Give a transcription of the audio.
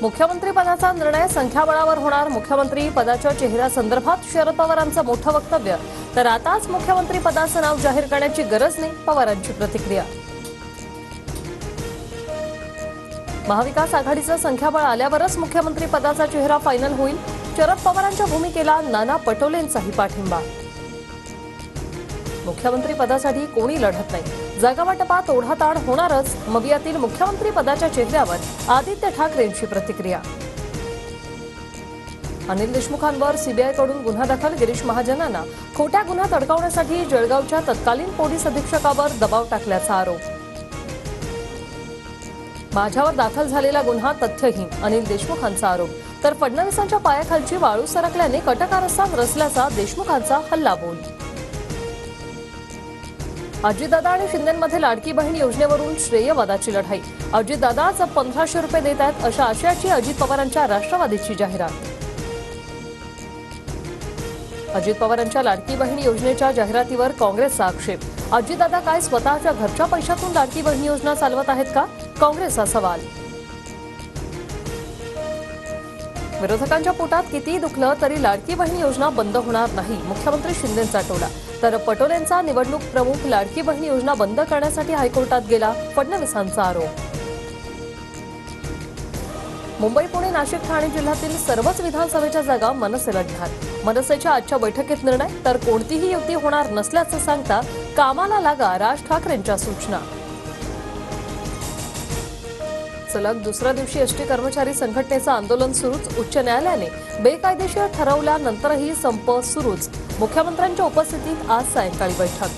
मुख्यमंत्री पदाचा निर्णय संख्याबळावर होणार. मुख्यमंत्री पदाच्या चेहऱ्यासंदर्भात शरद पवारांचं मोठं वक्तव्य. तर आताच मुख्यमंत्री पदाचं नाव जाहीर करण्याची गरज नाही, पवारांची प्रतिक्रिया. महाविकास आघाडीचं संख्याबळ आल्यावरच मुख्यमंत्री पदाचा चेहरा फायनल होईल. शरद पवारांच्या भूमिकेला नाना पटोलेंचाही पाठिंबा. मुख्यमंत्री पदासाठी कोणी लढत नाही, जागावाटपात ओढाताण होणारच. मवियातील मुख्यमंत्री पदाच्या चेहऱ्यावर आदित्य ठाकरेंची प्रतिक्रिया. अनिल देशमुखांवर सीबीआयकडून गुन्हा दाखल. गिरीश महाजनांना खोट्या गुन्ह्यात अडकवण्यासाठी जळगावच्या तत्कालीन पोलीस अधीक्षकावर दबाव टाकल्याचा आरोप. माझ्यावर दाखल झालेला गुन्हा तथ्यहीन, अनिल देशमुखांचा आरोप. तर फडणवीसांच्या पायाखालची वाळू सरकल्याने कटकारस्थान रचल्याचा देशमुखांचा हल्लाबोल. अजितदादा आणि शिंदेंमध्ये लाडकी बहीण योजनेवरून श्रेयवादाची लढाई. अजितदादाच 1500 रुपये देत आहेत अशा आशयाची अजित पवारांच्या राष्ट्रवादीची जाहिरात. अजित पवारांच्या लाडकी बहीण योजनेच्या जाहिरातीवर काँग्रेसचा आक्षेप. अजितदादा काय स्वतःच्या घरच्या पैशातून लाडकी बहीण योजना चालवत आहेत का, काँग्रेसचा सवाल. विरोधकांच्या पोटात कितीही दुखलं तरी लाडकी बहीण योजना बंद होणार नाही, मुख्यमंत्री शिंदेंचा टोला. तर पटोलेंचा निवडणूक प्रमुख लाडकी बहीण योजना बंद करण्यासाठी हायकोर्टात गेला, फडणवीसांचा आरोप. मुंबई, पुणे, नाशिक, ठाणे जिल्ह्यातील सर्वच विधानसभेच्या जागा मनसे लढणार. मनसेच्या आजच्या बैठकीत निर्णय. तर कोणतीही युती होणार नसल्याचं सांगता कामाला लागा, राज ठाकरेंच्या सूचना. सलग दुसऱ्या दिवशी एसटी कर्मचारी संघटनेचं आंदोलन सुरूच. उच्च न्यायालयाने बेकायदेशीर ठरवल्यानंतरही संप सुरूच. मुख्यमंत्र्यांच्या उपस्थितीत आज सायंकाळी बैठक.